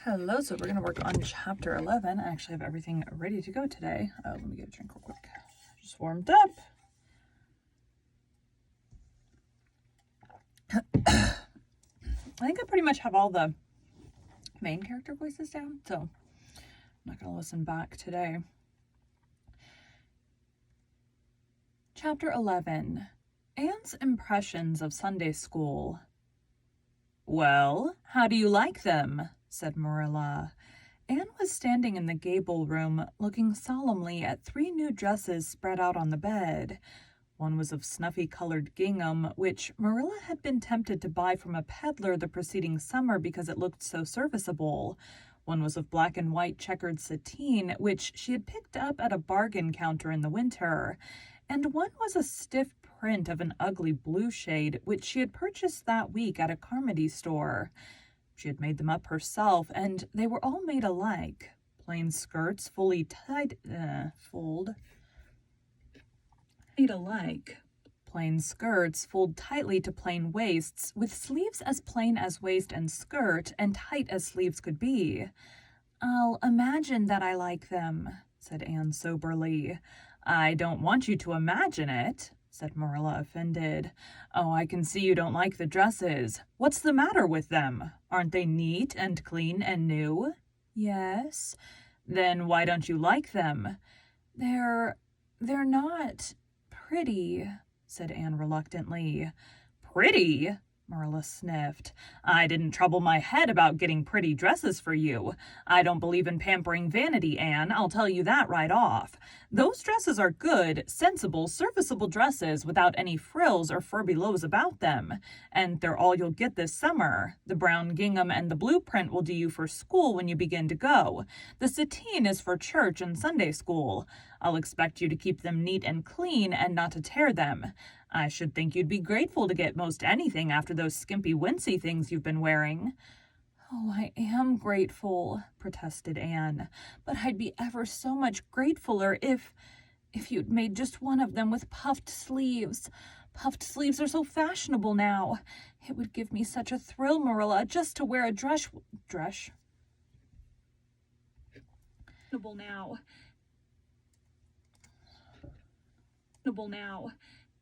Hello, so we're going to work on chapter 11. I actually have everything ready to go today. Let me get a drink real quick. Just warmed up. I think I pretty much have all the main character voices down, so I'm not going to listen back today. Chapter 11. Anne's Impressions of Sunday School. "Well, how do you like them?" said Marilla. Anne was standing in the gable room, looking solemnly at 3 new dresses spread out on the bed. One was of snuffy-colored gingham, which Marilla had been tempted to buy from a peddler the preceding summer because it looked so serviceable. One was of black and white checkered sateen, which she had picked up at a bargain counter in the winter. And one was a stiff print of an ugly blue shade, which she had purchased that week at a Carmody store. She had made them up herself, and they were all made alike. Plain skirts, fully tied, made alike. Plain skirts fold tightly to plain waists, with sleeves as plain as waist and skirt, and tight as sleeves could be. "I'll imagine that I like them," said Anne soberly. "I don't want you to imagine it," said Marilla, offended. "Oh, I can see you don't like the dresses. What's the matter with them? Aren't they neat and clean and new?" "Yes." "Then why don't you like them?" They're not pretty," said Anne reluctantly. "Pretty?" Marilla sniffed. "I didn't trouble my head about getting pretty dresses for you. I don't believe in pampering vanity, Anne, I'll tell you that right off. Those dresses are good, sensible, serviceable dresses without any frills or furbelows about them. And they're all you'll get this summer. The brown gingham and the blue print will do you for school when you begin to go. The sateen is for church and Sunday school. I'll expect you to keep them neat and clean and not to tear them. I should think you'd be grateful to get most anything after those skimpy wincey things you've been wearing." "Oh, I am grateful," protested Anne, "but I'd be ever so much gratefuler if you'd made just one of them with puffed sleeves. Puffed sleeves are so fashionable now. It would give me such a thrill, Marilla, just to wear a dress now.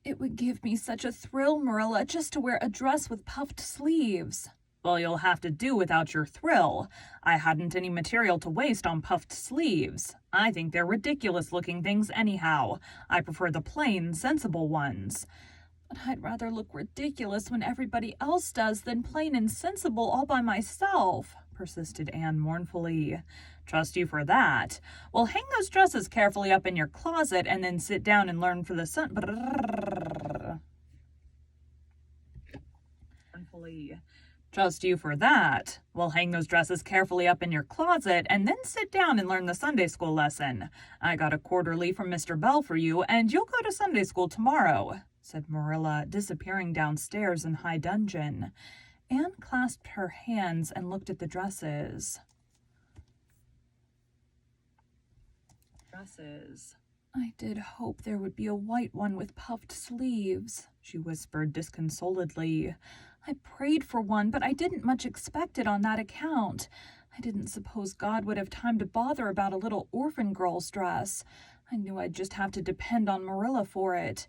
It would give me such a thrill, Marilla, just to wear a dress with puffed sleeves." "Well, you'll have to do without your thrill. I hadn't any material to waste on puffed sleeves. I think they're ridiculous-looking things anyhow. I prefer the plain, sensible ones." "But I'd rather look ridiculous when everybody else does than plain and sensible all by myself," persisted Anne mournfully. "Trust you for that. Well, hang those dresses carefully up in your closet and then sit down and learn for the Trust you for that. Well, hang those dresses carefully up in your closet and then sit down and learn the Sunday school lesson. I got a quarterly from Mr. Bell for you, and you'll go to Sunday school tomorrow," said Marilla, disappearing downstairs in high dudgeon. Anne clasped her hands and looked at the dresses. "I did hope there would be a white one with puffed sleeves," she whispered disconsolately. "I prayed for one, but I didn't much expect it on that account. I didn't suppose God would have time to bother about a little orphan girl's dress. I knew I'd just have to depend on Marilla for it.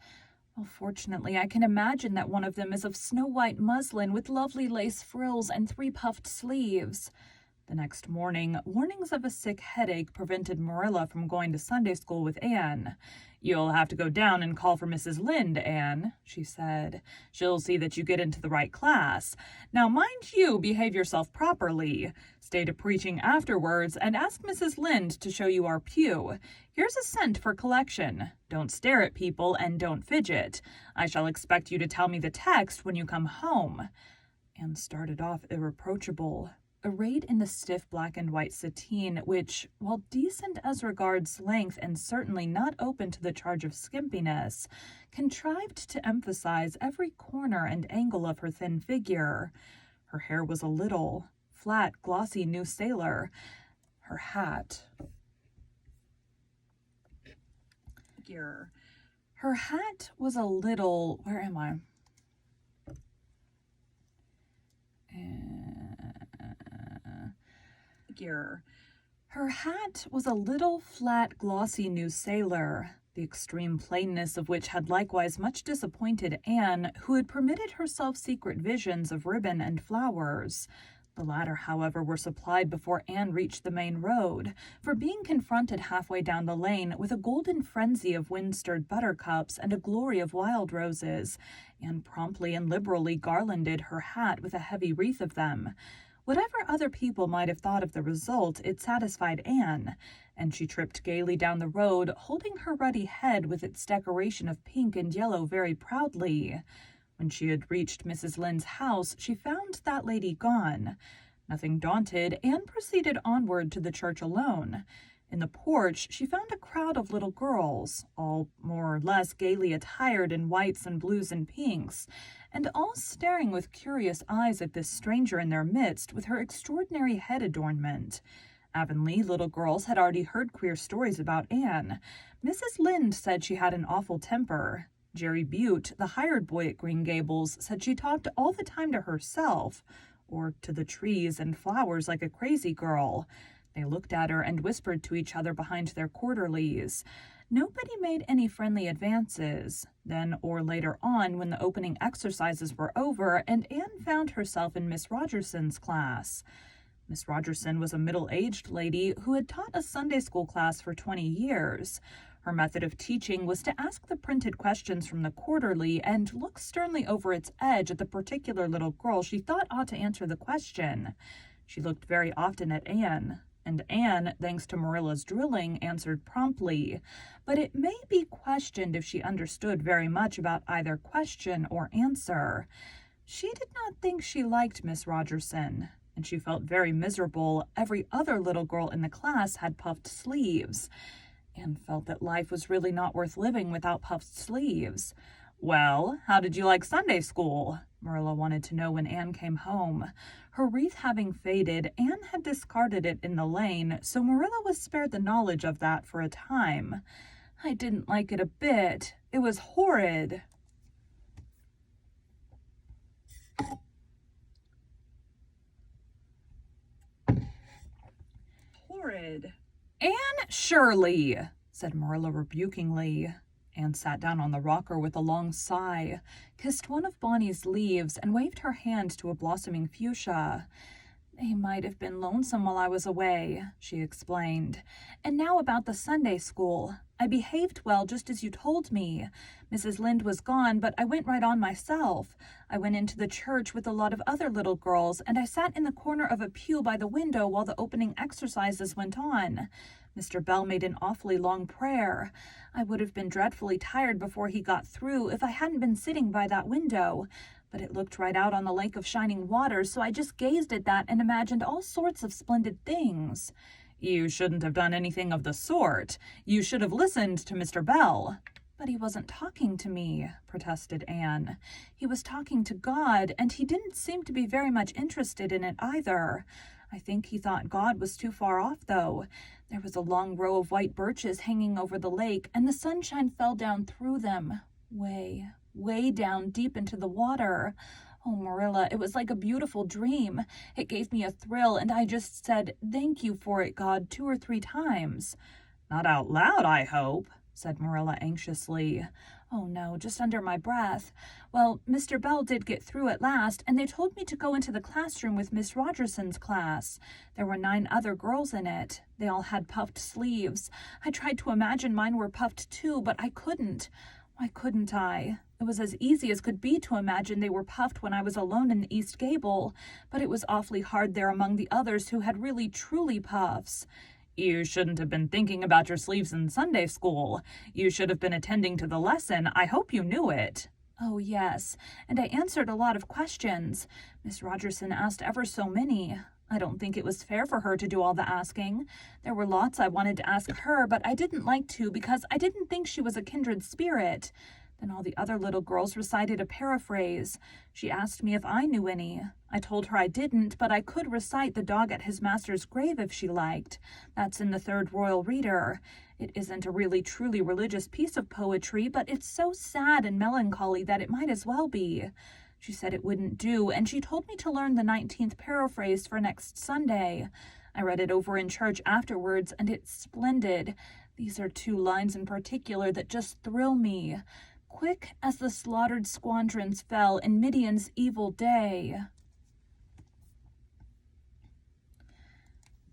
Well, fortunately, I can imagine that one of them is of snow-white muslin with lovely lace frills and 3 puffed sleeves." The next morning, warnings of a sick headache prevented Marilla from going to Sunday school with Anne. "You'll have to go down and call for Mrs. Lynde, Anne," she said. "She'll see that you get into the right class. Now mind you behave yourself properly. Stay to preaching afterwards and ask Mrs. Lynde to show you our pew. Here's a cent for collection. Don't stare at people and don't fidget. I shall expect you to tell me the text when you come home." Anne started off irreproachable. Arrayed in the stiff black and white sateen, which, while decent as regards length and certainly not open to the charge of skimpiness, contrived to emphasize every corner and angle of her thin figure. Her hair was a little, flat, glossy New Sailor. Her hat was a little, where am I? figure. Her hat was a little, flat, glossy new sailor, the extreme plainness of which had likewise much disappointed Anne, who had permitted herself secret visions of ribbon and flowers. The latter, however, were supplied before Anne reached the main road, for being confronted halfway down the lane with a golden frenzy of wind-stirred buttercups and a glory of wild roses, Anne promptly and liberally garlanded her hat with a heavy wreath of them. Whatever other people might have thought of the result, it satisfied Anne, and she tripped gaily down the road, holding her ruddy head with its decoration of pink and yellow very proudly. When she had reached Mrs. Lynde's house, she found that lady gone. Nothing daunted, Anne proceeded onward to the church alone. In the porch, she found a crowd of little girls, all more or less gaily attired in whites and blues and pinks, and all staring with curious eyes at this stranger in their midst with her extraordinary head adornment. Avonlea little girls had already heard queer stories about Anne. Mrs. Lynde said she had an awful temper. Jerry Butte, the hired boy at Green Gables, said she talked all the time to herself, or to the trees and flowers like a crazy girl. They looked at her and whispered to each other behind their quarterlies. Nobody made any friendly advances. Then or later on, when the opening exercises were over, and Anne found herself in Miss Rogerson's class. Miss Rogerson was a middle-aged lady who had taught a Sunday school class for 20 years. Her method of teaching was to ask the printed questions from the quarterly and look sternly over its edge at the particular little girl she thought ought to answer the question. She looked very often at Anne, and Anne, thanks to Marilla's drilling, answered promptly, but it may be questioned if she understood very much about either question or answer. She did not think she liked Miss Rogerson, and she felt very miserable. Every other little girl in the class had puffed sleeves. Anne felt that life was really not worth living without puffed sleeves. "Well, how did you like Sunday school?" Marilla wanted to know when Anne came home. Her wreath having faded, Anne had discarded it in the lane, so Marilla was spared the knowledge of that for a time. "I didn't like it a bit. It was horrid." "Horrid." "Anne Shirley," said Marilla rebukingly. Anne sat down on the rocker with a long sigh, kissed one of Bonny's leaves, and waved her hand to a blossoming fuchsia. "They might have been lonesome while I was away," she explained. "And now about the Sunday school. I behaved well, just as you told me. Mrs. Lynde was gone, but I went right on myself. I went into the church with a lot of other little girls, and I sat in the corner of a pew by the window while the opening exercises went on. Mr. Bell made an awfully long prayer. I would have been dreadfully tired before he got through if I hadn't been sitting by that window. But it looked right out on the lake of shining waters, so I just gazed at that and imagined all sorts of splendid things." "You shouldn't have done anything of the sort. You should have listened to Mr. Bell." "But he wasn't talking to me," protested Anne. "He was talking to God, and he didn't seem to be very much interested in it either. I think he thought God was too far off, though. There was a long row of white birches hanging over the lake, and the sunshine fell down through them, way down deep into the water. Oh, Marilla, it was like a beautiful dream. It gave me a thrill, and I just said, 'Thank you for it, God,' 2 or 3 times. "Not out loud, I hope," said Marilla anxiously. "Oh, no, just under my breath. Well, Mr. Bell did get through at last, and they told me to go into the classroom with Miss Rogerson's class. There were 9 other girls in it. They all had puffed sleeves. I tried to imagine mine were puffed too, but I couldn't. Why couldn't I? It was as easy as could be to imagine they were puffed when I was alone in the East Gable, but it was awfully hard there among the others who had really truly puffs." "You shouldn't have been thinking about your sleeves in Sunday school. You should have been attending to the lesson. I hope you knew it." "Oh, yes, and I answered a lot of questions. Miss Rogerson asked ever so many. I don't think it was fair for her to do all the asking. There were lots I wanted to ask her, but I didn't like to because I didn't think she was a kindred spirit. Then all the other little girls recited a paraphrase. She asked me if I knew any. I told her I didn't, but I could recite The Dog at His Master's Grave if she liked. That's in the 3rd Royal Reader. It isn't a really truly religious piece of poetry, but it's so sad and melancholy that it might as well be. She said it wouldn't do, and she told me to learn the 19th paraphrase for next Sunday. I read it over in church afterwards, and it's splendid. These are 2 lines in particular that just thrill me. Quick as the slaughtered squadrons fell in Midian's evil day.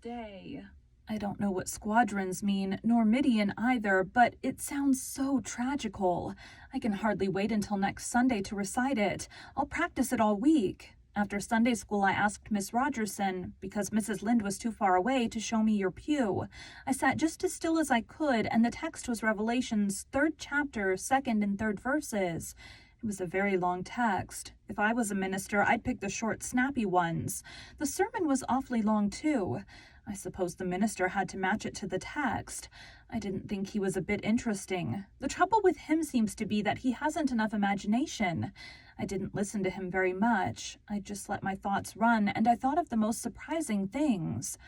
I don't know what squadrons mean, nor Midian either, but it sounds so tragical. I can hardly wait until next Sunday to recite it. I'll practice it all week. After Sunday school, I asked Miss Rogerson, because Mrs. Lynde was too far away, to show me your pew. I sat just as still as I could, and the text was Revelation's 3rd chapter, 2nd and 3rd verses. It was a very long text. If I was a minister, I'd pick the short, snappy ones. The sermon was awfully long, too. I suppose the minister had to match it to the text. I didn't think he was a bit interesting. The trouble with him seems to be that he hasn't enough imagination. I didn't listen to him very much. I just let my thoughts run, and I thought of the most surprising things.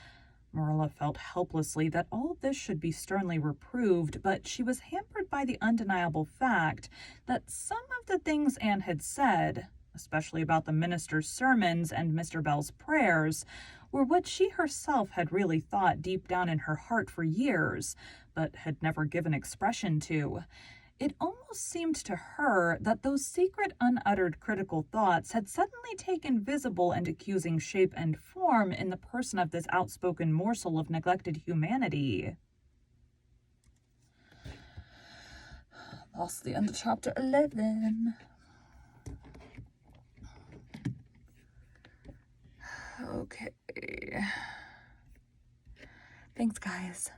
Marilla felt helplessly that all this should be sternly reproved, but she was hampered by the undeniable fact that some of the things Anne had said, especially about the minister's sermons and Mr. Bell's prayers, were what she herself had really thought deep down in her heart for years, but had never given expression to. It almost seemed to her that those secret, unuttered critical thoughts had suddenly taken visible and accusing shape and form in the person of this outspoken morsel of neglected humanity. That's the end of chapter 11. Okay. Thanks, guys.